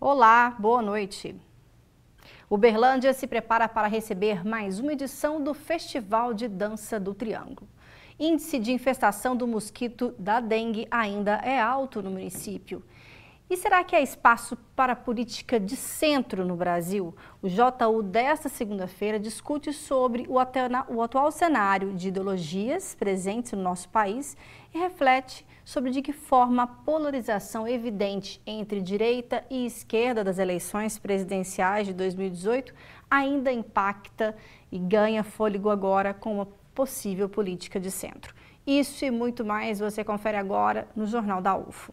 Olá, boa noite. Uberlândia se prepara para receber mais uma edição do Festival de Dança do Triângulo. Índice de infestação do mosquito da dengue ainda é alto no município. E será que há espaço para a política de centro no Brasil? O JU desta segunda-feira discute sobre o atual cenário de ideologias presentes no nosso país e reflete sobre de que forma a polarização evidente entre direita e esquerda das eleições presidenciais de 2018 ainda impacta e ganha fôlego agora com uma possível política de centro. Isso e muito mais você confere agora no Jornal da UFO.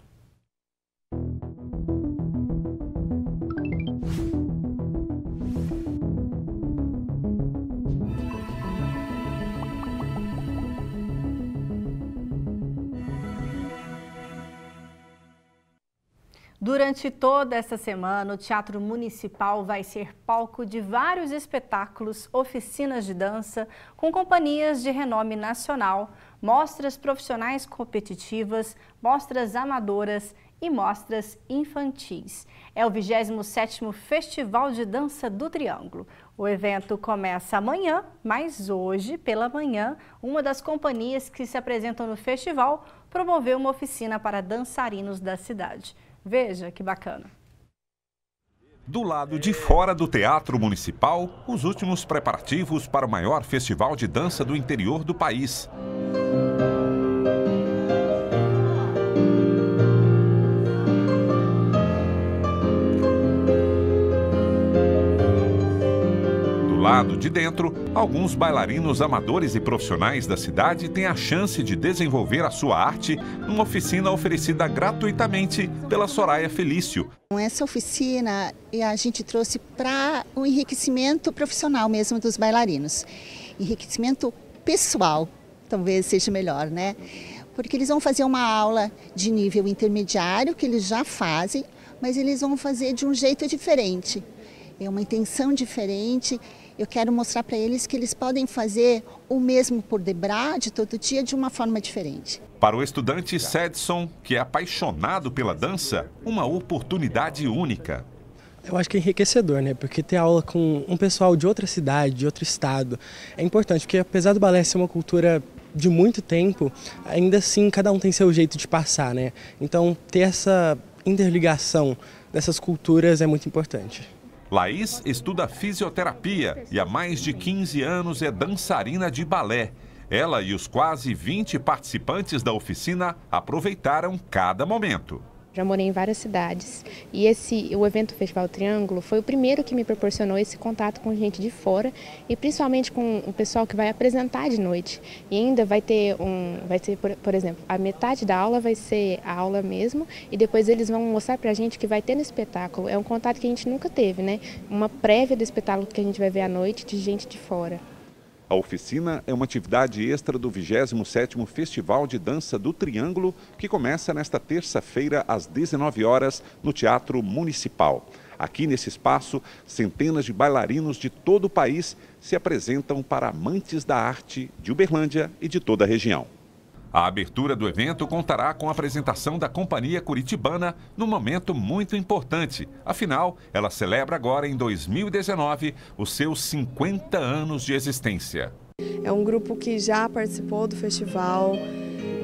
Durante toda esta semana, o Teatro Municipal vai ser palco de vários espetáculos, oficinas de dança, com companhias de renome nacional, mostras profissionais competitivas, mostras amadoras e mostras infantis. É o 27º Festival de Dança do Triângulo. O evento começa amanhã, mas hoje, pela manhã, uma das companhias que se apresentam no festival promoveu uma oficina para dançarinos da cidade. Veja que bacana. Do lado de fora do Teatro Municipal, os últimos preparativos para o maior festival de dança do interior do país. Do lado de dentro, alguns bailarinos amadores e profissionais da cidade têm a chance de desenvolver a sua arte numa oficina oferecida gratuitamente pela Soraya Felício. Essa oficina a gente trouxe para o enriquecimento profissional mesmo dos bailarinos. Enriquecimento pessoal, talvez seja melhor, né? Porque eles vão fazer uma aula de nível intermediário, que eles já fazem, mas eles vão fazer de um jeito diferente. É uma intenção diferente. Eu quero mostrar para eles que eles podem fazer o mesmo por debra de todo dia de uma forma diferente. Para o estudante Sedson, que é apaixonado pela dança, uma oportunidade única. Eu acho que é enriquecedor, né? Porque ter aula com um pessoal de outra cidade, de outro estado, é importante, porque apesar do balé ser uma cultura de muito tempo, ainda assim cada um tem seu jeito de passar, né? Então ter essa interligação dessas culturas é muito importante. Laís estuda fisioterapia e há mais de 15 anos é dançarina de balé. Ela e os quase 20 participantes da oficina aproveitaram cada momento. Já morei em várias cidades e o evento Festival Triângulo foi o primeiro que me proporcionou esse contato com gente de fora e principalmente com o pessoal que vai apresentar de noite. E ainda vai ter por exemplo, a metade da aula vai ser a aula mesmo e depois eles vão mostrar pra gente o que vai ter no espetáculo. É um contato que a gente nunca teve, né? Uma prévia do espetáculo que a gente vai ver à noite de gente de fora. A oficina é uma atividade extra do 27º Festival de Dança do Triângulo, que começa nesta terça-feira às 19 horas no Teatro Municipal. Aqui nesse espaço, centenas de bailarinos de todo o país se apresentam para amantes da arte de Uberlândia e de toda a região. A abertura do evento contará com a apresentação da Companhia Curitibana num momento muito importante. Afinal, ela celebra agora, em 2019, os seus 50 anos de existência. É um grupo que já participou do festival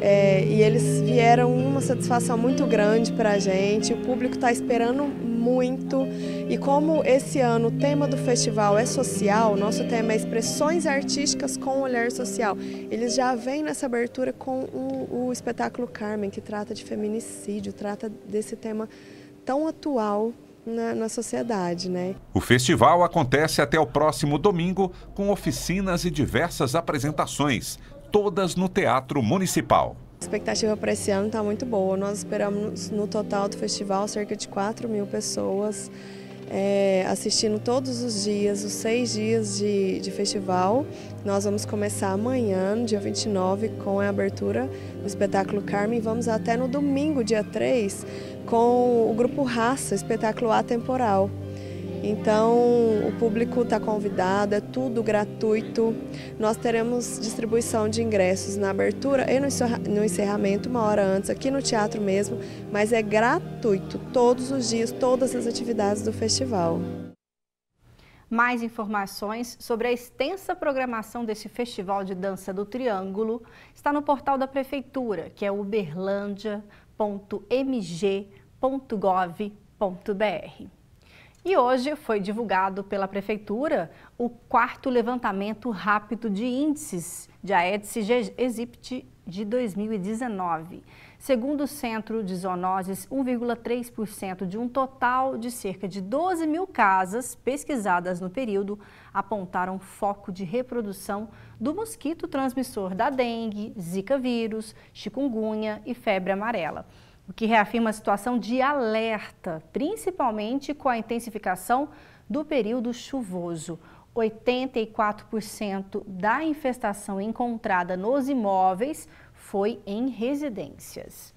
e eles vieram uma satisfação muito grande para a gente. O público está esperando muito e como esse ano o tema do festival é social, nosso tema é expressões artísticas com olhar social. Eles já vêm nessa abertura com o espetáculo Carmen, que trata de feminicídio, trata desse tema tão atual na sociedade, né? O festival acontece até o próximo domingo com oficinas e diversas apresentações, todas no Teatro Municipal. A expectativa para esse ano está muito boa. Nós esperamos no total do festival cerca de 4.000 pessoas assistindo todos os dias, os 6 dias de festival. Nós vamos começar amanhã, no dia 29, com a abertura do espetáculo Carmen. Vamos até no domingo, dia 3, com o grupo Raça, espetáculo atemporal. Então, o público está convidado, é tudo gratuito. Nós teremos distribuição de ingressos na abertura e no encerramento, 1 hora antes, aqui no teatro mesmo, mas é gratuito, todos os dias, todas as atividades do festival. Mais informações sobre a extensa programação desse Festival de Dança do Triângulo está no portal da Prefeitura, que é uberlandia.mg.gov.br. E hoje foi divulgado pela Prefeitura o 4º levantamento rápido de índices de Aedes-aegypti de 2019. Segundo o Centro de Zoonoses, 1,3% de um total de cerca de 12 mil casas pesquisadas no período apontaram foco de reprodução do mosquito transmissor da dengue, zika vírus, chikungunya e febre amarela, o que reafirma a situação de alerta, principalmente com a intensificação do período chuvoso. 84% da infestação encontrada nos imóveis foi em residências.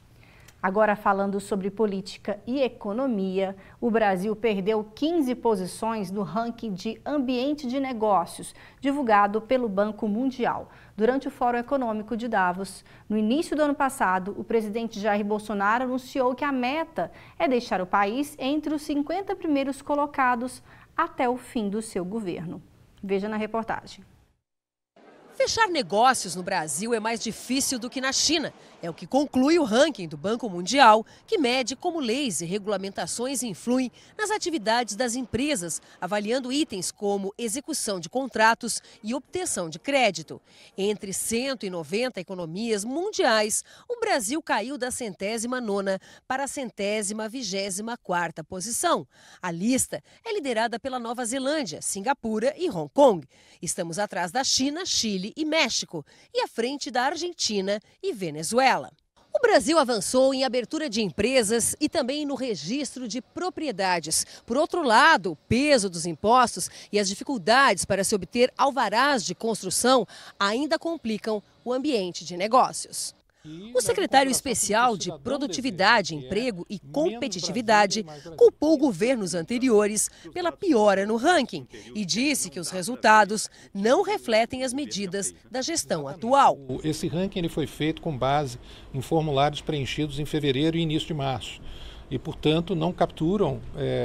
Agora, falando sobre política e economia, o Brasil perdeu 15 posições no ranking de ambiente de negócios, divulgado pelo Banco Mundial. Durante o Fórum Econômico de Davos, no início do ano passado, o presidente Jair Bolsonaro anunciou que a meta é deixar o país entre os 50 primeiros colocados até o fim do seu governo. Veja na reportagem. Fechar negócios no Brasil é mais difícil do que na China. É o que conclui o ranking do Banco Mundial, que mede como leis e regulamentações influem nas atividades das empresas, avaliando itens como execução de contratos e obtenção de crédito. Entre 190 economias mundiais, o Brasil caiu da 109ª para a 124ª posição. A lista é liderada pela Nova Zelândia, Singapura e Hong Kong. Estamos atrás da China, Chile e México, e à frente da Argentina e Venezuela. O Brasil avançou em abertura de empresas e também no registro de propriedades. Por outro lado, o peso dos impostos e as dificuldades para se obter alvarás de construção ainda complicam o ambiente de negócios. O secretário especial de Produtividade, Emprego e Competitividade culpou governos anteriores pela piora no ranking e disse que os resultados não refletem as medidas da gestão atual. Esse ranking ele foi feito com base em formulários preenchidos em fevereiro e início de março. E, portanto, não capturam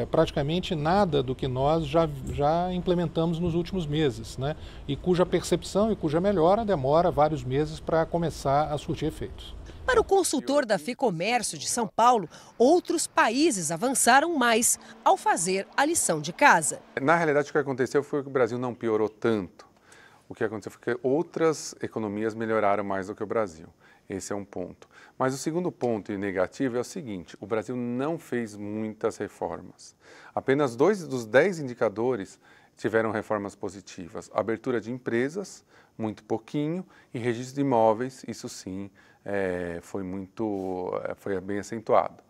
praticamente nada do que nós já implementamos nos últimos meses, né? E cuja percepção e cuja melhora demora vários meses para começar a surtir efeitos. Para o consultor da FEComércio de São Paulo, outros países avançaram mais ao fazer a lição de casa. Na realidade, o que aconteceu foi que o Brasil não piorou tanto. O que aconteceu foi que outras economias melhoraram mais do que o Brasil. Esse é um ponto. Mas o segundo ponto e negativo é o seguinte: o Brasil não fez muitas reformas. Apenas 2 dos 10 indicadores tiveram reformas positivas. Abertura de empresas, muito pouquinho, e registro de imóveis, isso sim, foi bem acentuado.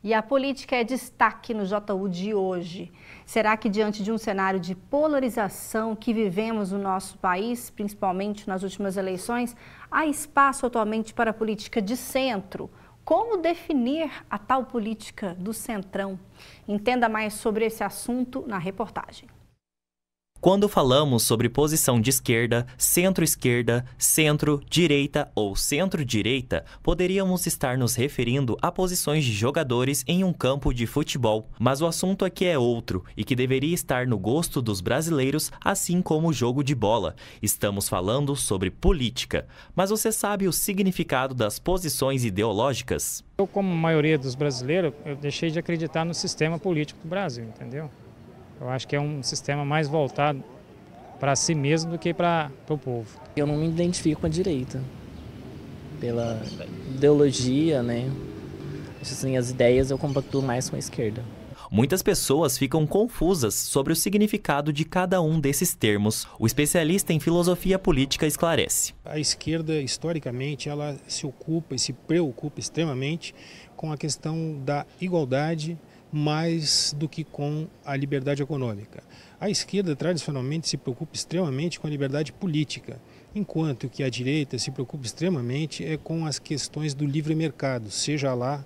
E a política é destaque no JU de hoje. Será que diante de um cenário de polarização que vivemos no nosso país, principalmente nas últimas eleições, há espaço atualmente para a política de centro? Como definir a tal política do centrão? Entenda mais sobre esse assunto na reportagem. Quando falamos sobre posição de esquerda, centro-esquerda, centro-direita ou centro-direita, poderíamos estar nos referindo a posições de jogadores em um campo de futebol. Mas o assunto aqui é outro e que deveria estar no gosto dos brasileiros, assim como o jogo de bola. Estamos falando sobre política. Mas você sabe o significado das posições ideológicas? Eu, como a maioria dos brasileiros, eu deixei de acreditar no sistema político do Brasil, entendeu? Eu acho que é um sistema mais voltado para si mesmo do que para o povo. Eu não me identifico com a direita, pela ideologia, né? Assim, as ideias eu compactuo mais com a esquerda. Muitas pessoas ficam confusas sobre o significado de cada um desses termos. O especialista em filosofia política esclarece. A esquerda, historicamente, ela se ocupa e se preocupa extremamente com a questão da igualdade, mais do que com a liberdade econômica. A esquerda, tradicionalmente, se preocupa extremamente com a liberdade política, enquanto que a direita se preocupa extremamente com as questões do livre mercado, seja lá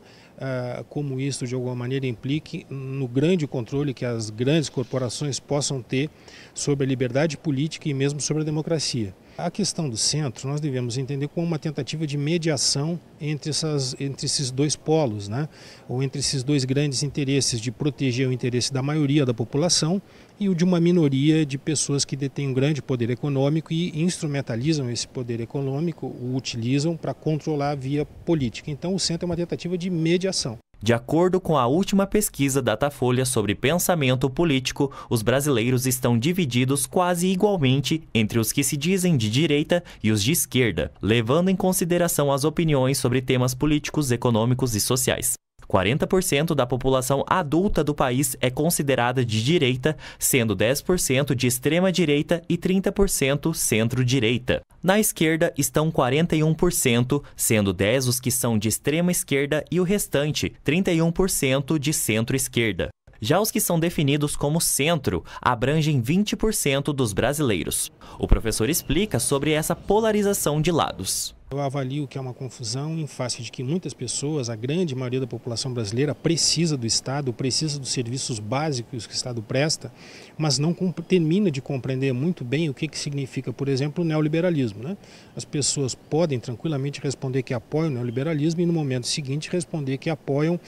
como isso de alguma maneira implique no grande controle que as grandes corporações possam ter sobre a liberdade política e mesmo sobre a democracia. A questão do centro nós devemos entender como uma tentativa de mediação entre esses dois polos, né? Ou entre esses dois grandes interesses, de proteger o interesse da maioria da população e o de uma minoria de pessoas que detêm um grande poder econômico e instrumentalizam esse poder econômico, o utilizam para controlar a via política. Então o centro é uma tentativa de mediação. De acordo com a última pesquisa Datafolha sobre pensamento político, os brasileiros estão divididos quase igualmente entre os que se dizem de direita e os de esquerda, levando em consideração as opiniões sobre temas políticos, econômicos e sociais. 40% da população adulta do país é considerada de direita, sendo 10% de extrema-direita e 30% centro-direita. Na esquerda estão 41%, sendo 10% os que são de extrema-esquerda e o restante, 31%, de centro-esquerda. Já os que são definidos como centro abrangem 20% dos brasileiros. O professor explica sobre essa polarização de lados. Eu avalio que é uma confusão em face de que muitas pessoas, a grande maioria da população brasileira, precisa do Estado, precisa dos serviços básicos que o Estado presta, mas não termina de compreender muito bem o que significa, por exemplo, o neoliberalismo, né? As pessoas podem tranquilamente responder que apoiam o neoliberalismo e no momento seguinte responder que apoiam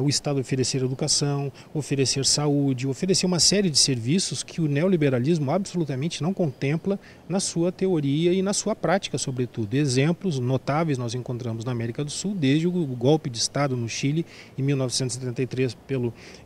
o Estado oferecer educação, oferecer saúde, oferecer uma série de serviços que o neoliberalismo absolutamente não contempla na sua teoria e na sua prática, sobretudo. Exemplos notáveis nós encontramos na América do Sul, desde o golpe de Estado no Chile em 1973,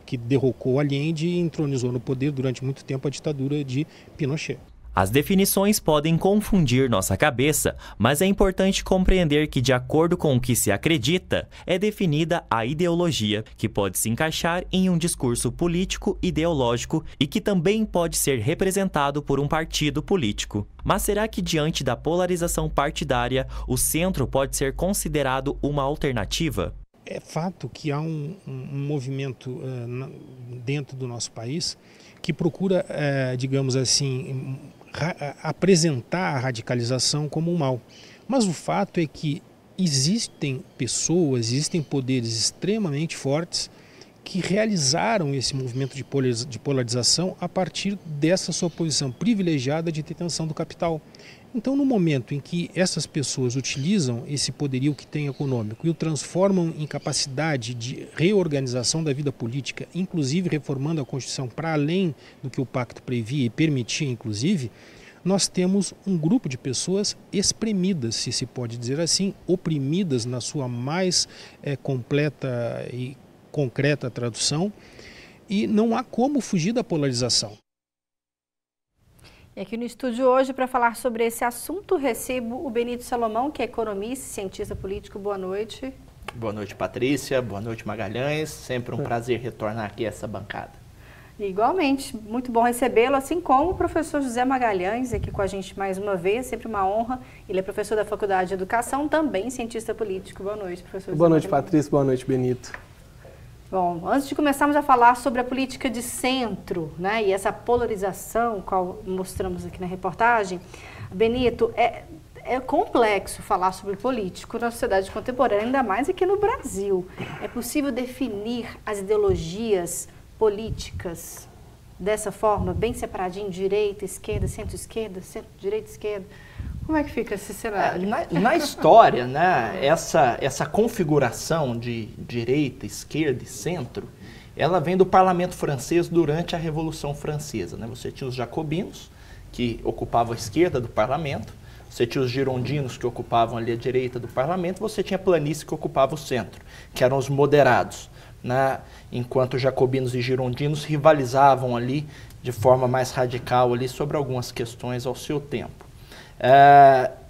que derrocou Allende e entronizou no poder durante muito tempo a ditadura de Pinochet. As definições podem confundir nossa cabeça, mas é importante compreender que, de acordo com o que se acredita, é definida a ideologia, que pode se encaixar em um discurso político ideológico e que também pode ser representado por um partido político. Mas será que, diante da polarização partidária, o centro pode ser considerado uma alternativa? É fato que há um movimento dentro do nosso país que procura, digamos assim, apresentar a radicalização como um mal. Mas o fato é que existem pessoas, existem poderes extremamente fortes que realizaram esse movimento de polarização a partir dessa sua posição privilegiada de detenção do capital. Então, no momento em que essas pessoas utilizam esse poderio que tem econômico e o transformam em capacidade de reorganização da vida política, inclusive reformando a Constituição para além do que o pacto previa e permitia, inclusive, nós temos um grupo de pessoas espremidas, se pode dizer assim, oprimidas na sua mais completa e concreta tradução, e não há como fugir da polarização. E aqui no estúdio hoje, para falar sobre esse assunto, recebo o Benito Salomão, que é economista e cientista político. Boa noite. Boa noite, Patrícia. Boa noite, Magalhães. Sempre um prazer retornar aqui a essa bancada. Igualmente, muito bom recebê-lo, assim como o professor José Magalhães, aqui com a gente mais uma vez, sempre uma honra. Ele é professor da Faculdade de Educação, também cientista político. Boa noite, professor. Boa noite, Patrícia. Boa noite, Benito. Bom, antes de começarmos a falar sobre a política de centro, né, e essa polarização, qual mostramos aqui na reportagem, Benito, é complexo falar sobre político na sociedade contemporânea, ainda mais aqui no Brasil. É possível definir as ideologias políticas dessa forma, bem separadinho, direita, esquerda, centro-direita, esquerda? Como é que fica esse cenário? Na história, né, essa configuração de direita, esquerda e centro, ela vem do parlamento francês durante a Revolução Francesa, né? Você tinha os jacobinos, que ocupavam a esquerda do parlamento, você tinha os girondinos, que ocupavam ali a direita do parlamento, você tinha a planície, que ocupava o centro, que eram os moderados, né? Enquanto jacobinos e girondinos rivalizavam ali de forma mais radical ali sobre algumas questões ao seu tempo.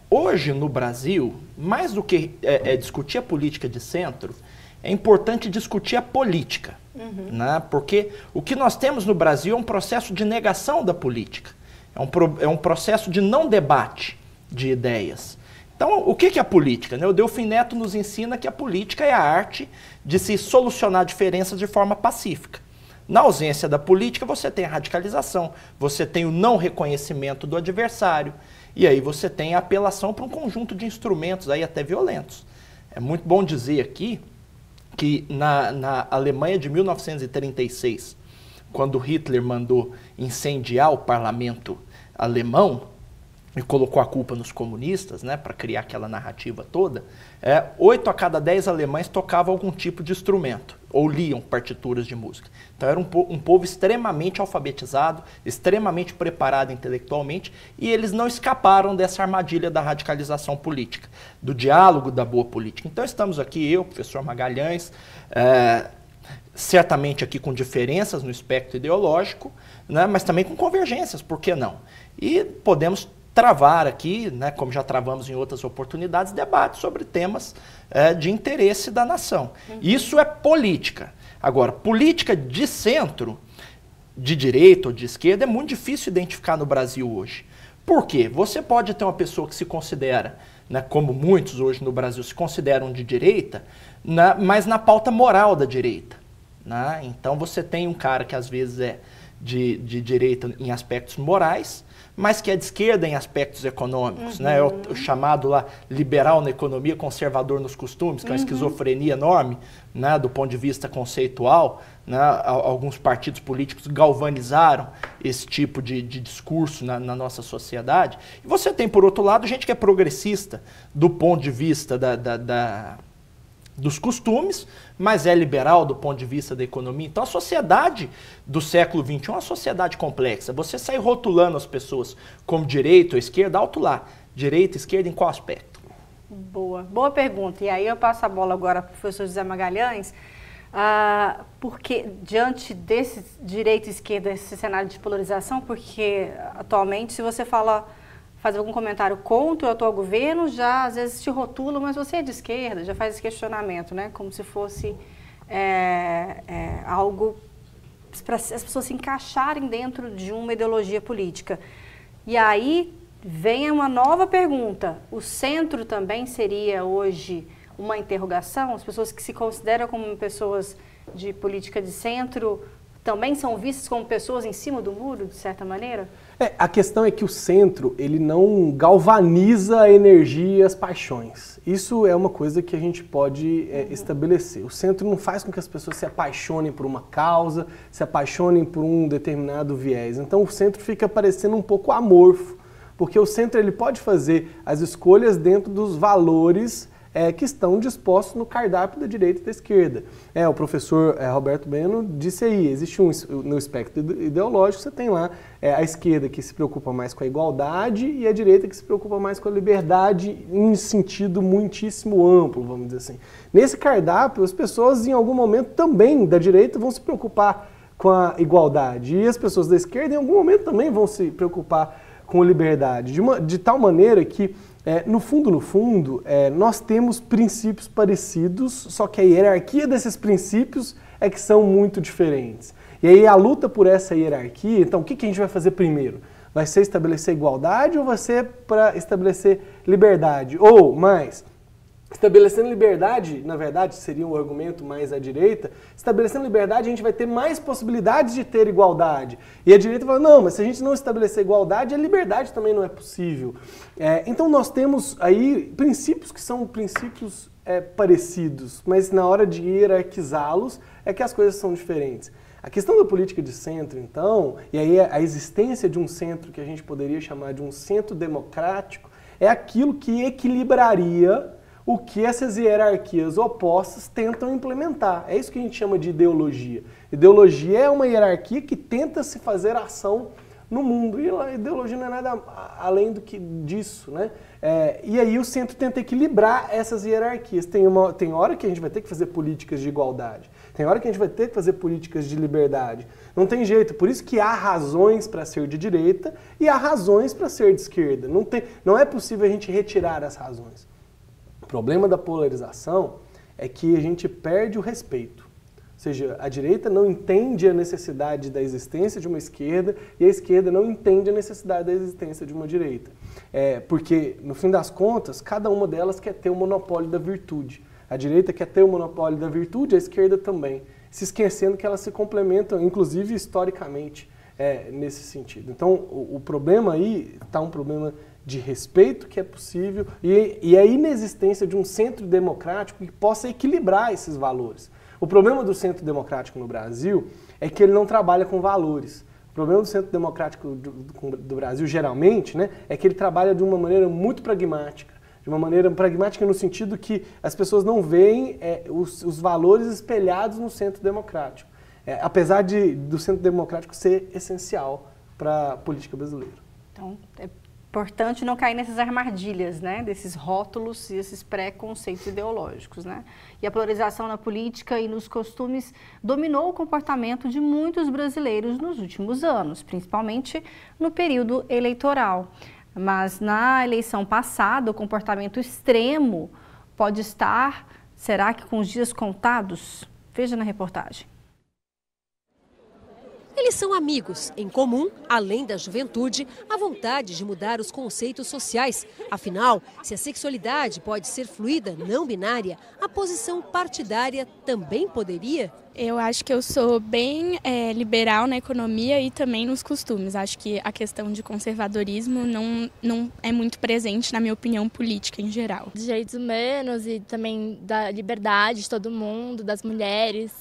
Hoje no Brasil, mais do que discutir a política de centro, é importante discutir a política, né? Porque o que nós temos no Brasil é um processo de negação da política, é um processo de não debate de ideias. Então, o que é a política? O Delfim Neto nos ensina que a política é a arte de se solucionar diferenças de forma pacífica. Na ausência da política, você tem a radicalização, você tem o não reconhecimento do adversário, e aí você tem a apelação para um conjunto de instrumentos, aí até violentos. É muito bom dizer aqui que na Alemanha de 1936, quando Hitler mandou incendiar o parlamento alemão e colocou a culpa nos comunistas, né, para criar aquela narrativa toda, 8 a cada 10 alemães tocavam algum tipo de instrumento ou liam partituras de música. Então era um povo extremamente alfabetizado, extremamente preparado intelectualmente, e eles não escaparam dessa armadilha da radicalização política, do diálogo da boa política. Então estamos aqui, eu, professor Magalhães, certamente aqui com diferenças no espectro ideológico, né, mas também com convergências, por que não? E podemos travar aqui, né, como já travamos em outras oportunidades, debates sobre temas de interesse da nação. Isso é política. Agora, política de centro, de direita ou de esquerda, é muito difícil identificar no Brasil hoje. Por quê? Você pode ter uma pessoa que se considera, né, como muitos hoje no Brasil se consideram de direita, mas na pauta moral da direita. Né? Então você tem um cara que às vezes é de direita em aspectos morais, mas que é de esquerda em aspectos econômicos, né? É o chamado lá liberal na economia, conservador nos costumes, que é uma esquizofrenia enorme, né, do ponto de vista conceitual, né? Alguns partidos políticos galvanizaram esse tipo de discurso na nossa sociedade. E você tem, por outro lado, gente que é progressista do ponto de vista dos costumes, mas é liberal do ponto de vista da economia. Então a sociedade do século XXI é uma sociedade complexa. Você sai rotulando as pessoas como direita ou esquerda, alto lá. Direita, esquerda, em qual aspecto? Boa pergunta. E aí eu passo a bola agora para o professor José Magalhães, porque diante desse direita e esquerda, esse cenário de polarização, porque atualmente se você faz algum comentário contra o atual governo, já às vezes te rotula, mas você é de esquerda, já faz esse questionamento, né? Como se fosse algo para as pessoas se encaixarem dentro de uma ideologia política. E aí vem uma nova pergunta: o centro também seria hoje uma interrogação? As pessoas que se consideram como pessoas de política de centro também são vistas como pessoas em cima do muro, de certa maneira? A questão é que o centro, ele não galvaniza a energia e as paixões. Isso é uma coisa que a gente pode estabelecer. O centro não faz com que as pessoas se apaixonem por uma causa, se apaixonem por um determinado viés. Então o centro fica parecendo um pouco amorfo, porque o centro ele pode fazer as escolhas dentro dos valores que estão dispostos no cardápio da direita e da esquerda. O professor Roberto Bueno disse aí, existe no espectro ideológico, você tem lá a esquerda que se preocupa mais com a igualdade e a direita que se preocupa mais com a liberdade em sentido muitíssimo amplo, vamos dizer assim. Nesse cardápio, as pessoas em algum momento também da direita vão se preocupar com a igualdade e as pessoas da esquerda em algum momento também vão se preocupar com a liberdade, de tal maneira que no fundo, nós temos princípios parecidos, só que a hierarquia desses princípios é que são muito diferentes. E aí a luta por essa hierarquia, então o que a gente vai fazer primeiro? Vai ser estabelecer igualdade ou vai ser para estabelecer liberdade? Ou mais, estabelecendo liberdade, na verdade seria um argumento mais à direita, estabelecendo liberdade a gente vai ter mais possibilidades de ter igualdade. E a direita fala, não, mas se a gente não estabelecer igualdade, a liberdade também não é possível. Então nós temos aí princípios que são princípios parecidos, mas na hora de hierarquizá-los é que as coisas são diferentes. A questão da política de centro, então, e aí a existência de um centro que a gente poderia chamar de um centro democrático, é aquilo que equilibraria o que essas hierarquias opostas tentam implementar. É isso que a gente chama de ideologia. Ideologia é uma hierarquia que tenta se fazer ação no mundo. E a ideologia não é nada além do que disso, né? E aí o centro tenta equilibrar essas hierarquias. Tem hora que a gente vai ter que fazer políticas de igualdade. Tem hora que a gente vai ter que fazer políticas de liberdade. Não tem jeito. Por isso que há razões para ser de direita e há razões para ser de esquerda. Não é possível a gente retirar as razões. O problema da polarização é que a gente perde o respeito. Ou seja, a direita não entende a necessidade da existência de uma esquerda e a esquerda não entende a necessidade da existência de uma direita. Porque, no fim das contas, cada uma delas quer ter o monopólio da virtude. A direita quer ter o monopólio da virtude, a esquerda também, se esquecendo que elas se complementam, inclusive historicamente, nesse sentido. Então, o problema aí está um problema de respeito que é possível e a inexistência de um centro democrático que possa equilibrar esses valores. O problema do centro democrático no Brasil é que ele não trabalha com valores. O problema do centro democrático do Brasil, geralmente, né, é que ele trabalha de uma maneira muito pragmática. De uma maneira pragmática no sentido que as pessoas não veem os valores espelhados no centro democrático. Apesar do centro democrático ser essencial para a política brasileira. Então, é importante não cair nessas armadilhas, né, desses rótulos e esses pré-conceitos ideológicos, né? E a polarização na política e nos costumes dominou o comportamento de muitos brasileiros nos últimos anos, principalmente no período eleitoral. Mas na eleição passada, o comportamento extremo pode estar, será que com os dias contados? Veja na reportagem. Eles são amigos. Em comum, além da juventude, a vontade de mudar os conceitos sociais. Afinal, se a sexualidade pode ser fluida, não binária, a posição partidária também poderia? Eu acho que eu sou bem liberal na economia e também nos costumes. Acho que a questão de conservadorismo não é muito presente na minha opinião política em geral. Dos direitos humanos e também da liberdade de todo mundo, das mulheres.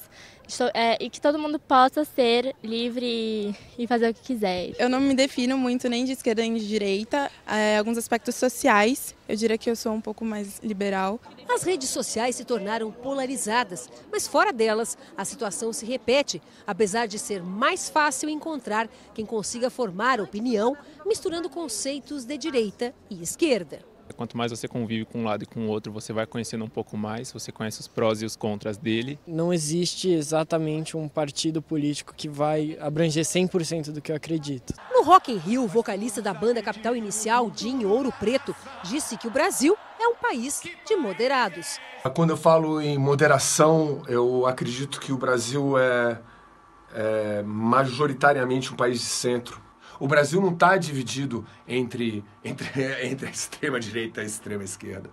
E que todo mundo possa ser livre e fazer o que quiser. Eu não me defino muito nem de esquerda nem de direita. Alguns aspectos sociais, eu diria que eu sou um pouco mais liberal. As redes sociais se tornaram polarizadas, mas fora delas, a situação se repete, apesar de ser mais fácil encontrar quem consiga formar opinião, misturando conceitos de direita e esquerda. Quanto mais você convive com um lado e com o outro, você vai conhecendo um pouco mais, você conhece os prós e os contras dele. Não existe exatamente um partido político que vai abranger 100% do que eu acredito. No Rock in Rio, o vocalista da banda Capital Inicial, Dinho Ouro Preto, disse que o Brasil é um país de moderados. Quando eu falo em moderação, eu acredito que o Brasil é majoritariamente um país de centro. O Brasil não está dividido entre a extrema-direita e a extrema-esquerda.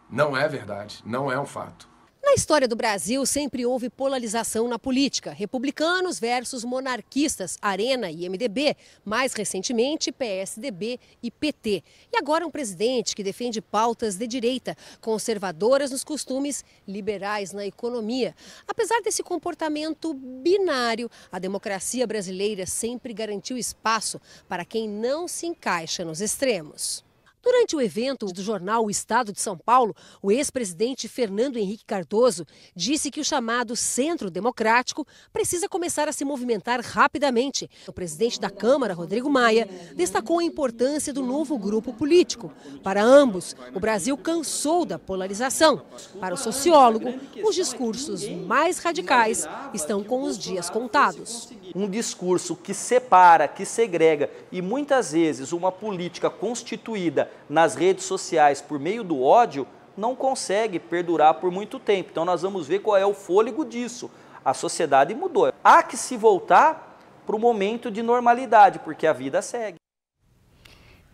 Não é verdade, não é um fato. Na história do Brasil, sempre houve polarização na política. Republicanos versus monarquistas, Arena e MDB. Mais recentemente, PSDB e PT. E agora um presidente que defende pautas de direita, conservadoras nos costumes, liberais na economia. Apesar desse comportamento binário, a democracia brasileira sempre garantiu espaço para quem não se encaixa nos extremos. Durante o evento do jornal O Estado de São Paulo, o ex-presidente Fernando Henrique Cardoso disse que o chamado Centro Democrático precisa começar a se movimentar rapidamente. O presidente da Câmara, Rodrigo Maia, destacou a importância do novo grupo político. Para ambos, o Brasil cansou da polarização. Para o sociólogo, os discursos mais radicais estão com os dias contados. Um discurso que separa, que segrega e muitas vezes uma política constituída nas redes sociais por meio do ódio não consegue perdurar por muito tempo. Então nós vamos ver qual é o fôlego disso. A sociedade mudou. Há que se voltar para o momento de normalidade, porque a vida segue.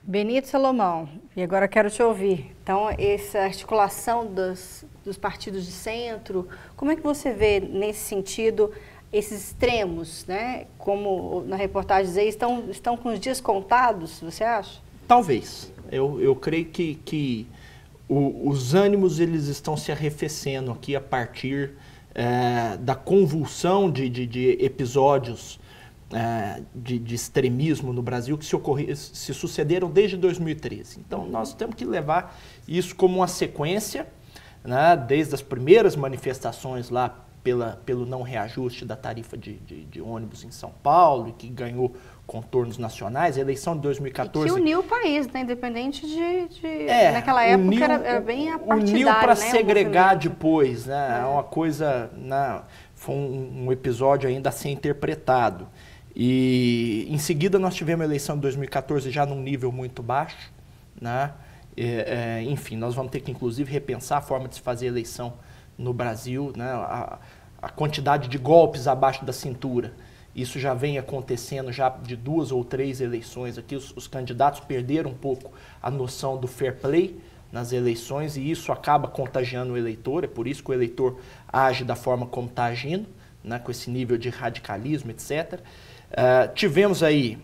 Benito Salomão, e agora quero te ouvir. Então, essa articulação dos partidos de centro, como é que você vê nesse sentido esses extremos, né? Como na reportagem diz, estão com os dias contados, você acha? Talvez. Eu creio que os ânimos eles estão se arrefecendo aqui a partir da convulsão de episódios de extremismo no Brasil que se sucederam desde 2013. Então, nós temos que levar isso como uma sequência, né, desde as primeiras manifestações lá pelo não reajuste da tarifa de ônibus em São Paulo, que ganhou contornos nacionais, a eleição de 2014... E que uniu o país, né? Independente naquela época era bem apartidário, uniu para né, segregar depois, né? É uma coisa... Foi um episódio ainda a ser interpretado. E em seguida nós tivemos a eleição de 2014 já num nível muito baixo, né? Enfim, nós vamos ter que inclusive repensar a forma de se fazer eleição no Brasil, né? A quantidade de golpes abaixo da cintura. Isso já vem acontecendo já de 2 ou 3 eleições aqui. Os candidatos perderam um pouco a noção do fair play nas eleições e isso acaba contagiando o eleitor. É por isso que o eleitor age da forma como está agindo, né? Com esse nível de radicalismo, etc. Tivemos aí,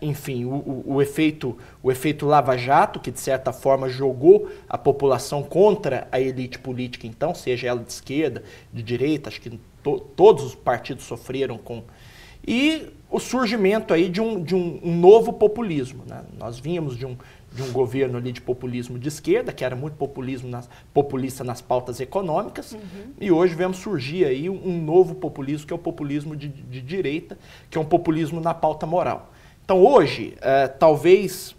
enfim, o efeito Lava Jato, que de certa forma jogou a população contra a elite política, então, seja ela de esquerda, de direita, acho que todos os partidos sofreram com... E o surgimento aí de um novo populismo, né? Nós vínhamos de um governo ali de populismo de esquerda, que era muito populista nas pautas econômicas, e hoje vemos surgir aí um novo populismo, que é o populismo de direita, que é um populismo na pauta moral. Então hoje, talvez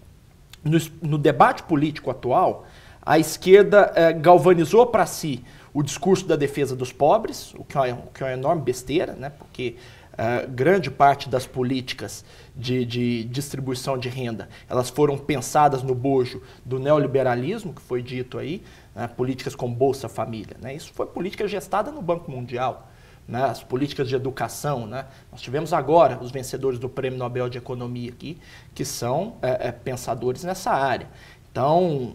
no debate político atual, a esquerda galvanizou para si o discurso da defesa dos pobres, o que é uma enorme besteira, né? Porque grande parte das políticas de distribuição de renda, elas foram pensadas no bojo do neoliberalismo, que foi dito aí, né? Políticas como Bolsa Família, né? Isso foi política gestada no Banco Mundial, né? As políticas de educação, né? Nós tivemos agora os vencedores do Prêmio Nobel de Economia aqui, que são pensadores nessa área. Então,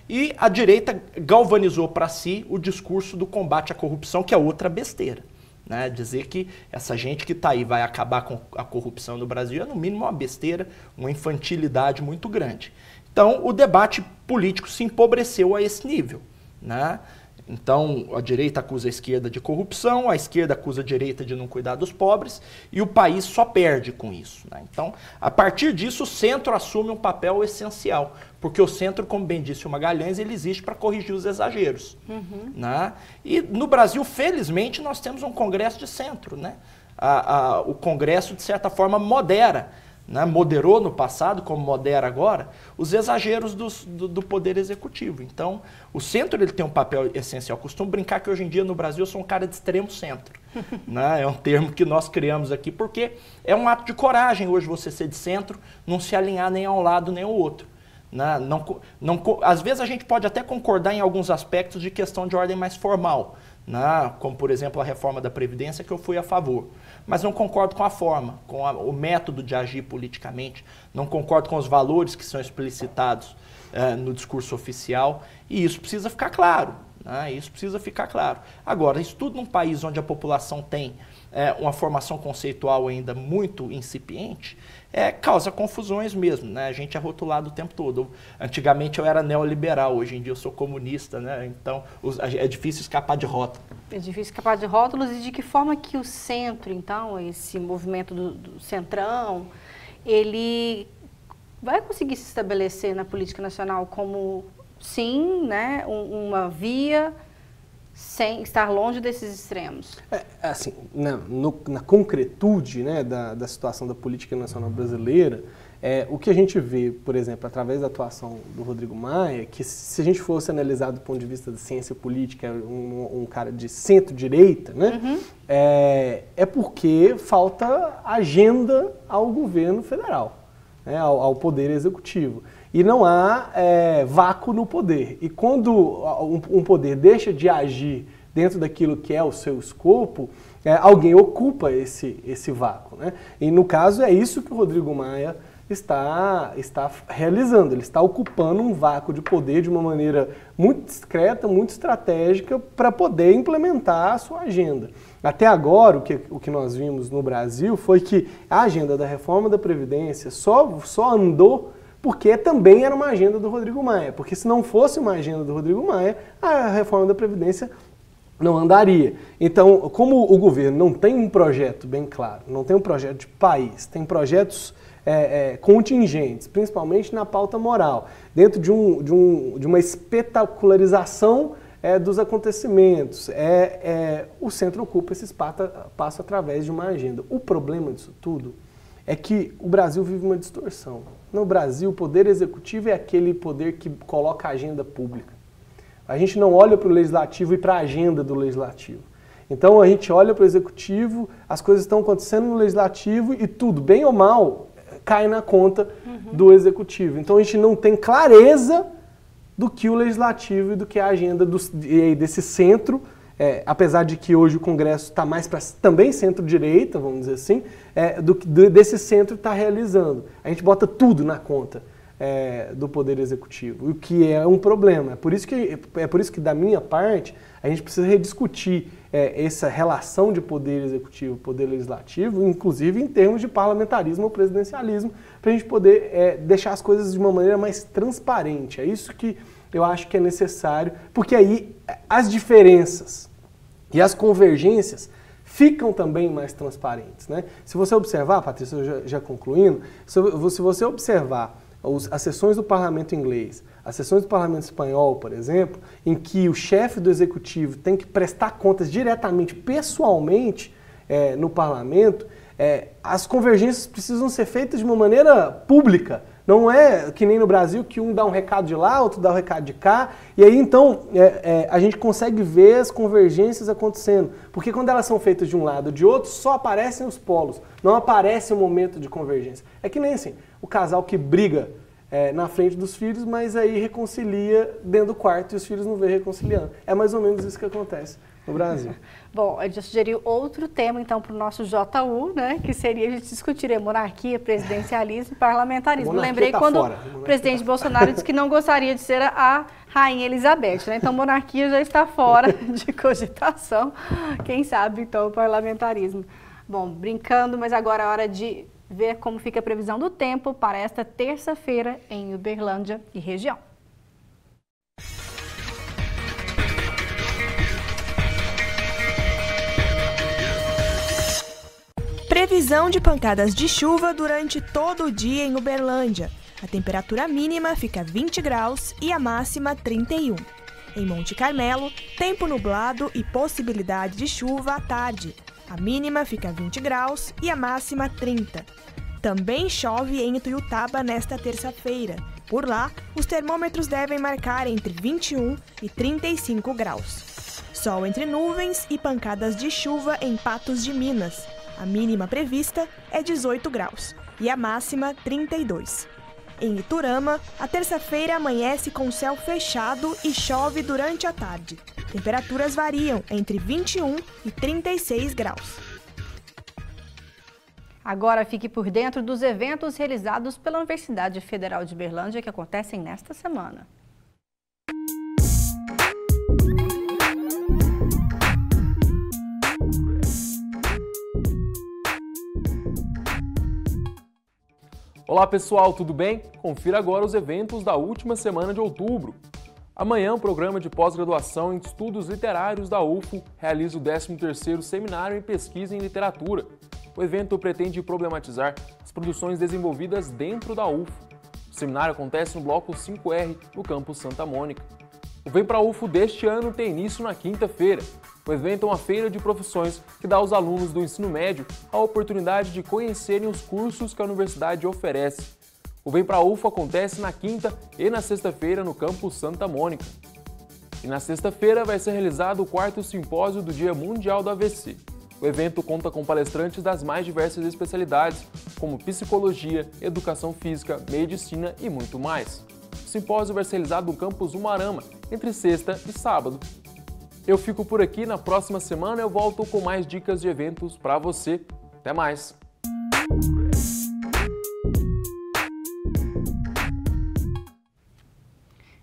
e a direita galvanizou para si o discurso do combate à corrupção, que é outra besteira. Né? Dizer que essa gente que está aí vai acabar com a corrupção no Brasil é, no mínimo, uma besteira, uma infantilidade muito grande. Então, o debate político se empobreceu a esse nível, né? Então, a direita acusa a esquerda de corrupção, a esquerda acusa a direita de não cuidar dos pobres, e o país só perde com isso, né? Então, a partir disso, o centro assume um papel essencial, porque o centro, como bem disse o Magalhães, ele existe para corrigir os exageros. Né? E no Brasil, felizmente, nós temos um Congresso de centro, né? O Congresso, de certa forma, modera, né? Moderou no passado, como modera agora, os exageros do Poder Executivo. Então, o centro ele tem um papel essencial. Costumo brincar que hoje em dia no Brasil eu sou um cara de extremo centro. Né? É um termo que nós criamos aqui, porque é um ato de coragem hoje você ser de centro, não se alinhar nem a um lado nem ao outro. Né? Às vezes a gente pode até concordar em alguns aspectos de questão de ordem mais formal, né? Como, por exemplo, a reforma da Previdência, que eu fui a favor. Mas não concordo com a forma, com o método de agir politicamente, não concordo com os valores que são explicitados no discurso oficial, e isso precisa ficar claro. Né? Isso precisa ficar claro. Agora, isso tudo num país onde a população tem uma formação conceitual ainda muito incipiente, causa confusões mesmo, né? A gente é rotulado o tempo todo. Antigamente eu era neoliberal, hoje em dia eu sou comunista, né? Então é difícil escapar de rótulos. É difícil escapar de rótulos. E de que forma que o centro, então, esse movimento do centrão, ele vai conseguir se estabelecer na política nacional como, sim, né, uma via sem estar longe desses extremos? Assim, na concretude, né, da situação da política nacional brasileira, o que a gente vê, por exemplo, através da atuação do Rodrigo Maia, que se a gente fosse analisar do ponto de vista da ciência política, um cara de centro-direita, né, é porque falta agenda ao governo federal, né, ao poder executivo. E não há vácuo no poder. E quando um poder deixa de agir dentro daquilo que é o seu escopo, alguém ocupa esse vácuo. Né? E no caso é isso que o Rodrigo Maia está realizando. Ele está ocupando um vácuo de poder de uma maneira muito discreta, muito estratégica, para poder implementar a sua agenda. Até agora, o que nós vimos no Brasil foi que a agenda da reforma da Previdência só andou porque também era uma agenda do Rodrigo Maia. Porque se não fosse uma agenda do Rodrigo Maia, a reforma da Previdência não andaria. Então, como o governo não tem um projeto bem claro, não tem um projeto de país, tem projetos contingentes, principalmente na pauta moral, dentro de uma espetacularização dos acontecimentos, o centro ocupa esse espaço através de uma agenda. O problema disso tudo é que o Brasil vive uma distorção. No Brasil, o poder executivo é aquele poder que coloca a agenda pública. A gente não olha para o legislativo e para a agenda do legislativo. Então a gente olha para o executivo, as coisas estão acontecendo no legislativo e tudo, bem ou mal, cai na conta do executivo. Então a gente não tem clareza do que o legislativo e do que a agenda desse centro, apesar de que hoje o Congresso está mais para também centro-direita, vamos dizer assim, desse centro está realizando. A gente bota tudo na conta do Poder Executivo, o que é um problema. É por isso que, da minha parte, a gente precisa rediscutir essa relação de poder executivo e poder legislativo, inclusive em termos de parlamentarismo ou presidencialismo, para a gente poder deixar as coisas de uma maneira mais transparente. É isso que eu acho que é necessário, porque aí as diferenças e as convergências ficam também mais transparentes, né? Se você observar, Patrícia, já concluindo, se você observar as sessões do parlamento inglês, as sessões do parlamento espanhol, por exemplo, em que o chefe do executivo tem que prestar contas diretamente, pessoalmente, no parlamento, as convergências precisam ser feitas de uma maneira pública. Não é que nem no Brasil, que um dá um recado de lá, outro dá um recado de cá, e aí então a gente consegue ver as convergências acontecendo. Porque quando elas são feitas de um lado ou de outro, só aparecem os polos, não aparece o momento de convergência. É que nem assim, o casal que briga na frente dos filhos, mas aí reconcilia dentro do quarto e os filhos não vê reconciliando. É mais ou menos isso que acontece no Brasil. Bom, eu já sugeri outro tema, então, para o nosso JU, né, que seria a gente discutir a monarquia, presidencialismo e parlamentarismo. Lembrei quando o presidente Bolsonaro disse que não gostaria de ser a Rainha Elizabeth, né? Então, monarquia já está fora de cogitação. Quem sabe, então, o parlamentarismo. Bom, brincando, mas agora é hora de ver como fica a previsão do tempo para esta terça-feira em Uberlândia e região. Previsão de pancadas de chuva durante todo o dia em Uberlândia. A temperatura mínima fica 20 graus e a máxima 31. Em Monte Carmelo, tempo nublado e possibilidade de chuva à tarde. A mínima fica 20 graus e a máxima 30. Também chove em Ituiutaba nesta terça-feira. Por lá, os termômetros devem marcar entre 21 e 35 graus. Sol entre nuvens e pancadas de chuva em Patos de Minas. A mínima prevista é 18 graus e a máxima 32. Em Iturama, a terça-feira amanhece com céu fechado e chove durante a tarde. Temperaturas variam entre 21 e 36 graus. Agora fique por dentro dos eventos realizados pela Universidade Federal de Uberlândia que acontecem nesta semana. Olá pessoal, tudo bem? Confira agora os eventos da última semana de outubro. Amanhã, o programa de pós-graduação em Estudos Literários da UFO realiza o 13º Seminário em Pesquisa em Literatura. O evento pretende problematizar as produções desenvolvidas dentro da UFO. O seminário acontece no Bloco 5R, no campus Santa Mônica. O Vem Pra UFO deste ano tem início na quinta-feira. O evento é uma feira de profissões que dá aos alunos do ensino médio a oportunidade de conhecerem os cursos que a universidade oferece. O Vem Pra UFO acontece na quinta e na sexta-feira no campus Santa Mônica. E na sexta-feira vai ser realizado o 4º simpósio do Dia Mundial do AVC. O evento conta com palestrantes das mais diversas especialidades, como psicologia, educação física, medicina e muito mais. O simpósio vai ser realizado no campus Umarama, entre sexta e sábado. Eu fico por aqui, na próxima semana eu volto com mais dicas de eventos para você. Até mais!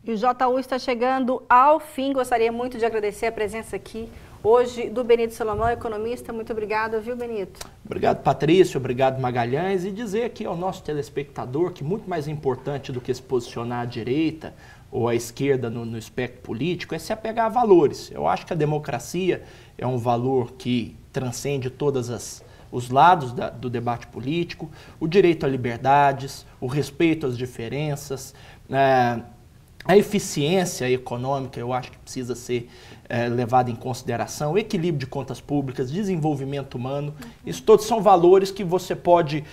E o JU está chegando ao fim. Gostaria muito de agradecer a presença aqui hoje do Benito Salomão, economista. Muito obrigada, viu, Benito? Obrigado, Patrícia. Obrigado, Magalhães. E dizer aqui ao nosso telespectador que muito mais importante do que se posicionar à direita ou à esquerda no espectro político é se apegar a valores. Eu acho que a democracia é um valor que transcende todos os lados do debate político, o direito a liberdades, o respeito às diferenças, a eficiência econômica, eu acho que precisa ser levada em consideração, o equilíbrio de contas públicas, desenvolvimento humano, isso todos são valores que você pode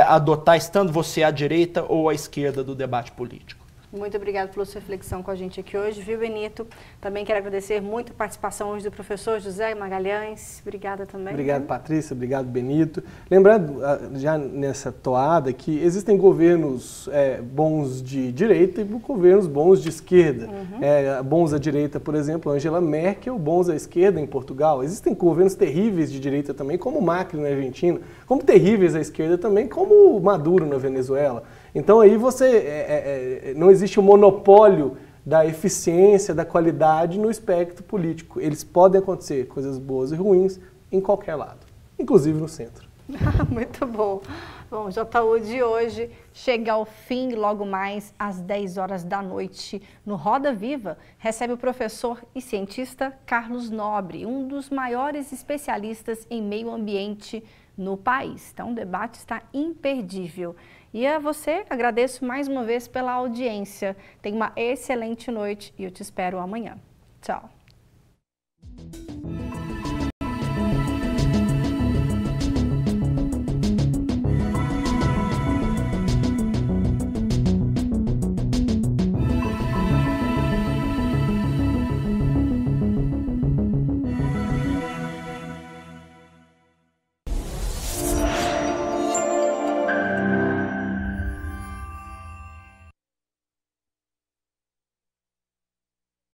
adotar estando você à direita ou à esquerda do debate político. Muito obrigada pela sua reflexão com a gente aqui hoje, viu, Benito? Também quero agradecer muito a participação hoje do professor José Magalhães. Obrigada também. Obrigado, Patrícia. Obrigado, Benito. Lembrando, já nessa toada, que existem governos bons de direita e governos bons de esquerda. Bons à direita, por exemplo, Angela Merkel, bons à esquerda em Portugal. Existem governos terríveis de direita também, como o Macri na Argentina, como terríveis à esquerda também, como o Maduro na Venezuela. Então aí não existe um monopólio da eficiência, da qualidade no espectro político. Eles podem acontecer coisas boas e ruins em qualquer lado, inclusive no centro. Muito bom. Bom, o JU de hoje chega ao fim e logo mais às 10 horas da noite no Roda Viva recebe o professor e cientista Carlos Nobre, um dos maiores especialistas em meio ambiente no país. Então o debate está imperdível. E a você agradeço mais uma vez pela audiência. Tenha uma excelente noite e eu te espero amanhã. Tchau.